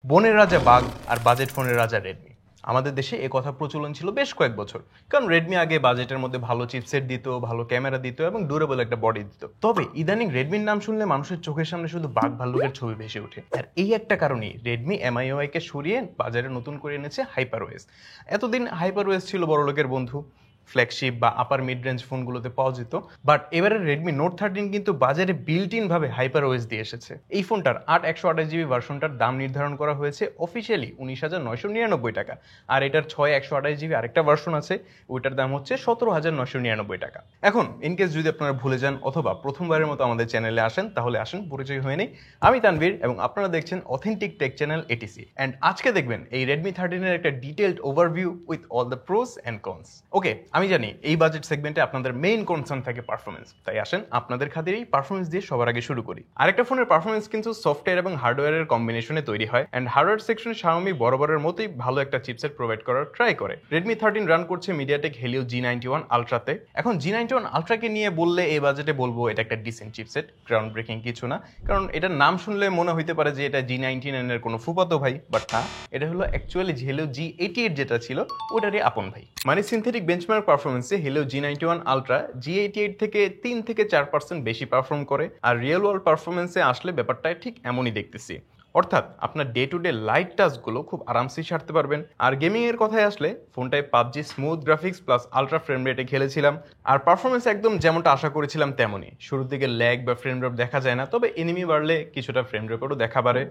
বনের রাজা বাঘ আর বাজেট ফোনের রাজা রেডমি। আমাদের দেশে এ কথা প্রচলন ছিল বেশ কয়েক বছর, কারণ রেডমি আগে বাজেটের মধ্যে ভালো চিপসেট দিত, ভালো ক্যামেরা দিত এবং ডিউরেবল একটা বডি দিত। তবে ইদানিং রেডমির নাম শুনলে মানুষের চোখের সামনে শুধু বাঘ ভাল্লুকের ছবি ভেসে ওঠে। আর এই একটা কারণেই রেডমি এমআইওআই কে সরিয়ে বাজারে নতুন করে এনেছে হাইপারওয়েস। এতদিন হাইপারওয়েস ছিল বড়লোকের বন্ধু, ফ্ল্যাগশিপ বা আপার মিড রেঞ্জ ফোনগুলোতে পাওয়া যেত, বাট এবারে রেডমি নোট 13 কিন্তু বাজারে বিল্ট ইন ভাবে হাইপার ওএস দিয়ে এসেছে। এই ফোনটার 8/128GB ভার্সনটার দাম নির্ধারণ করা হয়েছে অফিসিয়ালি 19,999 টাকা, আর এটার 6/128GB আরেকটা ভার্সন আছে, ওইটার দাম হচ্ছে 17,999 টাকা। এখন ইনকেস যদি আপনারা ভুলে যান অথবা প্রথমবারের মতো আমাদের চ্যানেলে আসেন, তাহলে আসেন, পরিচয় হয়ে নেই। আমি তানভীর এবং আপনারা দেখছেন authentic tech channel ATC, and আজকে দেখবেন এই রেডমি 13 এর একটা detailed overview with all the pros and cons. Okay, আমি জানি এই বাজেট সেগমেন্টে আপনাদের মেইন কনসার্ন থাকে পারফরমেন্স, তাই আসেন আপনাদের খাতিরেই পারফরমেন্স দিয়ে সবার আগে শুরু করি। আরেকটা ফোনের পারফরমেন্স কিন্তু সফটওয়্যার এবং হার্ডওয়্যারের কম্বিনেশনে তৈরি হয়, অ্যান্ড হার্ডওয়্যার সেকশনে Xiaomi বরাবরের মতোই ভালো একটা চিপসেট প্রোভাইড করার ট্রাই করে। রেডমি 13 রান করছে মিডিয়াটেক হেলিও G91 আলট্রাতে। এখন G91 আলট্রাকে নিয়ে বললে এই বাজেটে বলবো এটা একটা ডিসেন্ট চিপসেট, গ্রাউন্ড ব্রেকিং কিছু না, কারণ এটার নাম শুনলে মনে হইতে পারে যে এটা G99 এর কোনো ফুফাতো ভাই, বাট না, এটা হলো অ্যাকচুয়ালি হেলিও G88 যেটা ছিল ওটারই আপন ভাই। মানে সিনথেটিক বেঞ্চমার্ক পারফরমেন্সে হেলিও G91 আলট্রা G88 থেকে 3 থেকে 4% বেশি পারফর্ম করে, আর রিয়েল ওয়ার্ল্ড পারফরমেন্সে আসলে ব্যাপারটা ঠিক এমনই দেখতেছি। অর্থাৎ আপনার ডে টু ডে লাইট টাস্কগুলো খুব আরামসেই সারতে পারবেন। আর গেমিং এর কথায় আসলে ফোনটায় PUBG smooth graphics plus ultra frame রেটে খেলেছিলাম, আর পারফরমেন্স একদম যেমনটা আশা করেছিলাম তেমনই। শুরুর দিকে ল্যাগ বা ফ্রেম ড্রপ দেখা যায় না, তবে এনিমি বাড়লে কিছুটা ফ্রেম ড্রপও দেখা পারে,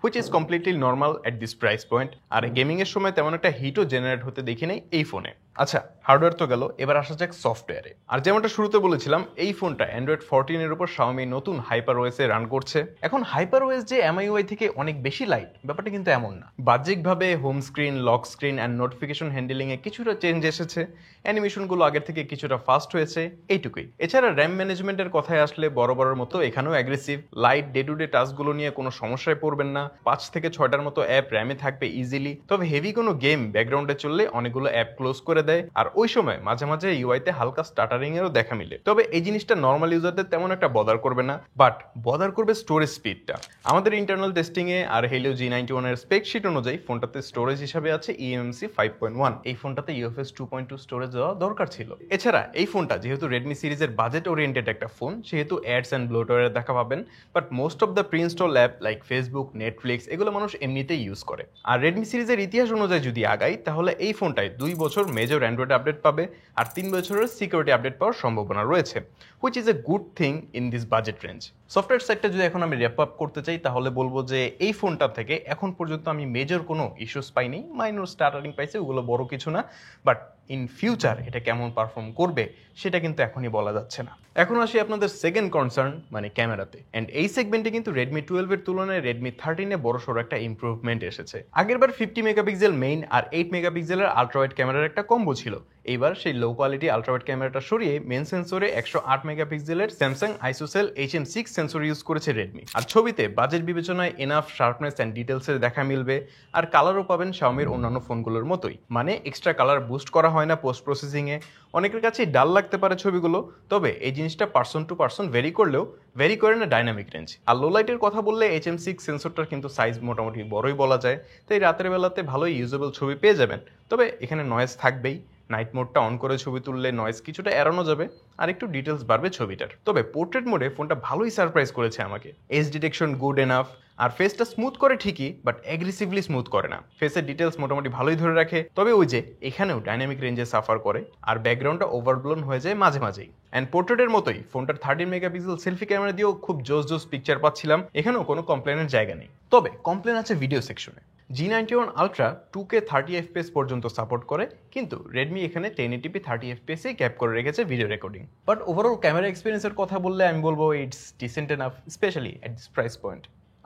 which is completely normal at this price point. আর গেমিং এর সময় তেমন একটা হিটও জেনারেট হতে দেখি নাই এই ফোনে। আচ্ছা, হার্ডওয়্যার তো গেল, এবার আসা যাক সফটওয়্যারে। আর যেমনটা শুরুতে বলেছিলাম, এই ফোনটা অ্যান্ড্রয়েড 14 এর উপর Xiaomi নতুন হাইপারওএস এ রান করছে। এখন হাইপারওএস যে এমআইইউআই থেকে অনেক বেশি লাইট, ব্যাপারটা কিন্তু এমন না। বাহ্যিকভাবে home screen, lock screen and notification handling এ কিছুটা চেঞ্জ এসেছে, অ্যানিমেশনগুলো আগের থেকে কিছুটা ফাস্ট হয়েছে, এইটুকুই। এছাড়া র্যাম ম্যানেজমেন্টের কথায় আসলে বরাবরের মতো এখানেও aggressive. Light day to day টাস্কগুলো নিয়ে কোনো সমস্যায় পড়বেন না। 5 থেকে 6টার মতো অ্যাপ র্যামে থাকবে ইজিলি, তবে হেভি কোনো গেম ব্যাকগ্রাউন্ডে চললে অনেকগুলো অ্যাপ ক্লোজ করে দেয়, আর ওই সময় মাঝে মাঝে ইউআইতে হালকা স্টাটারিং এরও দেখা মিলে। তবে এই জিনিসটা নর্মাল ইউজারদের তেমন একটা বদার করবে না, বাট বদার করবে স্টোরেজ স্পিডটা। আমাদের ইন্টারনাল টেস্টিং এ আর হেলিও G91 এর স্পেক শিট অনুযায়ী ফোনটাতে স্টোরেজ হিসাবে আছে eMMC 5.1। এই ফোনটাতে UFS 2.2 স্টোরেজ দেওয়া দরকার ছিল। এছাড়া এই ফোনটা যেহেতু রেডমি সিরিজের বাজেট ওরিয়েন্টেড একটা ফোন, সেহেতু অ্যাডস অ্যান্ড ব্লোটওয়্যারের দেখা পাবেন, but most of the pre install app like Facebook, Netflix এগুলো মানুষ এমনিতেই ইউজ করে। আর রেডমি সিরিজের ইতিহাস অনুযায়ী যদি আগাই, তাহলে এই ফোনটায় 2 বছর মেজর অ্যান্ড্রয়েড আপডেট পাবে, আর 3 বছরের সিকিউরিটি আপডেট পাওয়ার সম্ভাবনা রয়েছে, which is a good thing in this budget range. Software সাইডটা যদি এখন আমি র্যাপ আপ করতে চাই, তাহলে বলবো যে এই ফোনটা থেকে এখন পর্যন্ত আমি মেজর কোনো ইস্যুস পাইনি। মাইনর স্টার্টারিং পাইছে, ওগুলো বড় কিছু না, বাট ইন ফিউচার এটা কেমন পারফর্ম করবে সেটা কিন্তু এখনই বলা যাচ্ছে না। এখন আসি আপনাদের সেকেন্ড কনসার্ন, মানে ক্যামেরাতে। অ্যান্ড এই সেগমেন্টে কিন্তু রেডমি 12 এর তুলনায় রেডমি 13 এ বড়সড় একটা ইমপ্রুভমেন্ট এসেছে। আগেরবার 50 মেগাপিক্সেল মেইন আর 8 মেগাপিক্সেলের আলট্রাওয়াইড ক্যামেরার একটা কম্বো ছিল। এইবার সেই লো কোয়ালিটি আলট্রাওয়াইড ক্যামেরাটা সরিয়ে মেন সেন্সরে 108 মেগাপিক্সেলের Samsung ISOCELL HM6 sensor use করেছে রেডমি। আর ছবিতে বাজেট বিবেচনায় এনাফ শার্পনেস অ্যান্ড ডিটেলসের দেখা মিলবে, আর কালারও পাবেন Xiaomiর অন্যান্য ফোনগুলোর মতোই, মানে এক্সট্রা কালার বুস্ট করা হয় না পোস্ট প্রসেসিং এ। অনেকের কাছেই ডাল লাগতে পারে ছবিগুলো, তবে এই জিনিসটা পার্সন টু পার্সন ভেরি করলেও ভেরি করে না ডাইনামিক রেঞ্জ। আর লো লাইটের কথা বললে HM6 সেন্সরটার কিন্তু সাইজ মোটামুটি বড়ই বলা যায়, তাই রাতের বেলাতে ভালোই ইউজেবল ছবি পেয়ে যাবেন। তবে এখানে নয়েজ থাকবেই, নাইট মোডটা অন করে ছবি তুললে নয়েজ কিছুটা এড়ানো যাবে, আর একটু ডিটেলস বাড়বে ছবিটার। তবে পোর্ট্রেট মোডে ফোনটা ভালোই সারপ্রাইজ করেছে আমাকে। এজ ডিটেকশন গুড এনাফ, আর ফেসটা স্মুথ করে ঠিকই, বাট অ্যাগ্রেসিভলি স্মুথ করে না। ফেসের ডিটেলস মোটামুটি ভালোই ধরে রাখে, তবে ওই যে এখানেও ডাইনামিক রেঞ্জে সাফার করে, আর ব্যাকগ্রাউন্ডটা ওভারব্লোন হয়ে যায় মাঝে মাঝেই। অ্যান্ড পোর্ট্রেটের মতোই ফোনটার 13 মেগাপিক্সেল সেলফি ক্যামেরা দিয়েও খুব জোস জোস পিকচার পাচ্ছিলাম, এখানেও কোনো কমপ্লেনের জায়গা নেই। তবে কমপ্লেন আছে ভিডিও সেকশনে। G91 Ultra 2K 30 FPS পর্যন্ত সাপোর্ট করে, কিন্তু রেডমি এখানে 1080p 30 FPS এ ক্যাপ করে রেখেছে video recording. But overall camera এক্সপিরিয়েন্সের কথা বললে আমি বলবো it's decent enough, specially at this price point.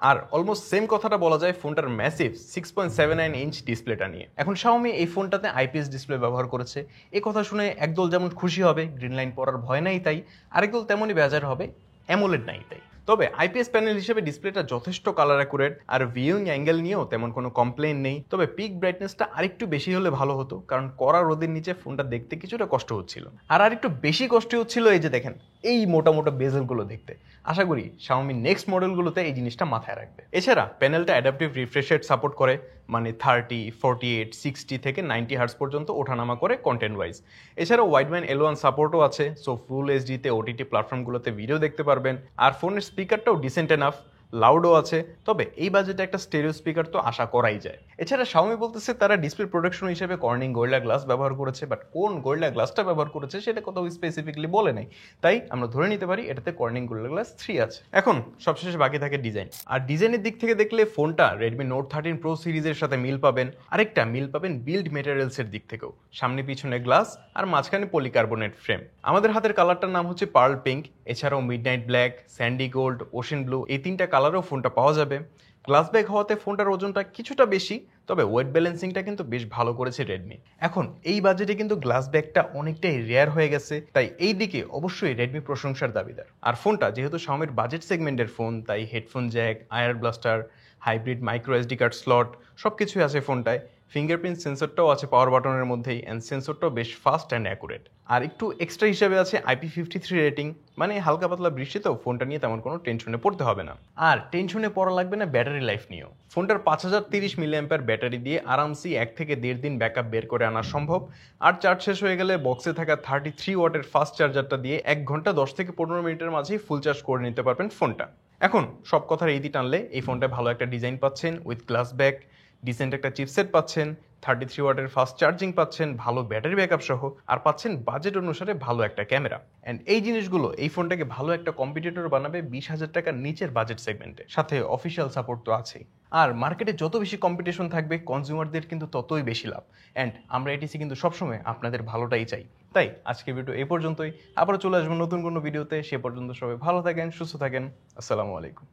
আর অলমোস্ট সেম কথাটা বলা যায় ফোনটার ম্যাসিভ 6.79 ইঞ্চ ডিসপ্লেটা নিয়ে। এখন Xiaomi এই ফোনটাতে IPS ডিসপ্লে ব্যবহার করেছে। এই কথা শুনে একদল যেমন খুশি হবে, গ্রিন লাইন পড়ার ভয় নাই তাই, আরেকদল তেমনই বেজার হবে, অ্যামোলেড নাই তাই। তবে আইপিএস প্যানেল হিসেবে ডিসপ্লেটা যথেষ্ট কালার অ্যাকুরেট, আর ভিউইং অ্যাঙ্গেল নিয়েও তেমন কোনো কমপ্লেইন নেই। তবে পিক ব্রাইটনেসটা আরেকটু বেশি হলে ভালো হতো, কারণ কড়া রোদের নিচে ফোনটা দেখতে কিছুটা কষ্ট হচ্ছিল। আর আরেকটু বেশি কষ্ট হচ্ছিল এই যে দেখেন এই মোটা মোটা বেজেলগুলো দেখতে। আশা করি Xiaomi নেক্সট মডেলগুলোতে এই জিনিসটা মাথায় রাখবে। এছাড়া প্যানেলটা অ্যাডাপটিভ রিফ্রেশ রেট সাপোর্ট করে, মানে 30, 48, 60 থেকে 90 হার্টজ পর্যন্ত ওঠানামা করে কন্টেন্ট ওয়াইজ। এছাড়াও ওয়াইডব্যান্ড L1 সাপোর্টও আছে, সো ফুল এইচডিতে ওটিটি প্ল্যাটফর্মগুলোতে ভিডিও দেখতে পারবেন। আর ফোনের স্পিকারটাও ডিসেন্ট এনাফ, লাউডও আছে। তবে এই বাজেটে একটা স্টেরিও স্পিকার তো আশা করাই যায়। এছাড়া Xiaomi বলতেছে তারা ডিসপ্লে প্রোটেকশন হিসেবে কর্নিং গোরিলা গ্লাস ব্যবহার করেছে, বাট কোন গোরিলা গ্লাসটা ব্যবহার করেছে সেটা কোথাও স্পেসিফিকলি বলে নাই, তাই আমরা ধরে নিতে পারি এটাতে কর্নিং গোরিলা গ্লাস 3 আছে। এখন সবশেষে বাকি থাকে ডিজাইন। আর ডিজাইনের দিক থেকে দেখলে ফোনটা Redmi Note 13 Pro সিরিজের সাথে মিল পাবেন। আরেকটা মিল পাবেন বিল্ড মেটেরিয়ালসের দিক থেকেও, সামনে পিছনে গ্লাস আর মাঝখানে পলিকার্বনেট ফ্রেম। আমাদের হাতের কালারটার নাম হচ্ছে পার্ল পিঙ্ক। এছাড়াও midnight black, Sandy gold, ocean blue, এই 3টা কালারও ফোনটা পাওয়া যাবে। গ্লাস ব্যাগ হওয়াতে ফোনটার ওজনটা কিছুটা বেশি, তবে ওয়েট ব্যালেন্সিংটা কিন্তু বেশ ভালো করেছে রেডমি। এখন এই বাজেটে কিন্তু গ্লাস ব্যাগটা অনেকটাই রেয়ার হয়ে গেছে, তাই এই দিকে অবশ্যই রেডমি প্রশংসার দাবিদার। আর ফোনটা যেহেতু Xiaomiর বাজেট সেগমেন্টের ফোন, তাই headphone jack, IR blaster, hybrid micro SD card slot সবকিছুই আছে ফোনটায়। ফিঙ্গারপ্রিন্ট সেন্সরটাও আছে পাওয়ার বাটনের মধ্যেই, অ্যান্ড সেন্সরটাও বেশ ফাস্ট অ্যান্ড অ্যাকুরেট। আর একটু এক্সট্রা হিসাবে আছে IP53 রেটিং, মানে হালকা পাতলা বৃষ্টিতেও ফোনটা নিয়ে তেমন কোনো টেনশনে পড়তে হবে না। আর টেনশনে পড়া লাগবে না ব্যাটারি লাইফ নিয়েও। ফোনটার 5030 mAh ব্যাটারি দিয়ে আরামসি 1 থেকে 1.5 দিন ব্যাকআপ বের করে আনা সম্ভব। আর চার্জ শেষ হয়ে গেলে বক্সে থাকা 33 ওয়াটের ফাস্ট চার্জারটা দিয়ে 1 ঘন্টা 10 থেকে 15 মিনিটের মাঝেই ফুল চার্জ করে নিতে পারবেন ফোনটা। এখন সব কথার এই দিয়ে টানলে এই ফোনটায় ভালো একটা ডিজাইন পাচ্ছেন উইথ গ্লাস ব্যাক, ডিসেন্ট একটা চিপসেট পাচ্ছেন, 33 ওয়াটের ফাস্ট চার্জিং পাচ্ছেন, ভালো ব্যাটারি ব্যাকআপ সহ, আর পাচ্ছেন বাজেট অনুসারে ভালো একটা ক্যামেরা। অ্যান্ড এই জিনিসগুলো এই ফোনটাকে ভালো একটা কম্পিটিটর বানাবে 20,000 টাকার নিচের বাজেট সেগমেন্টে, সাথে অফিসিয়াল সাপোর্ট তো আছেই। আর মার্কেটে যত বেশি কম্পিটিশন থাকবে কনজিউমারদের কিন্তু ততই বেশি লাভ। অ্যান্ড আমরা এটিসি কিন্তু সবসময় আপনাদের ভালোটাই চাই। তাই আজকে ভিডিও এই পর্যন্তই, আবার চলে আসবো নতুন কোনো ভিডিওতে। সে পর্যন্ত সবাই ভালো থাকেন, সুস্থ থাকেন। আসসালামু আলাইকুম।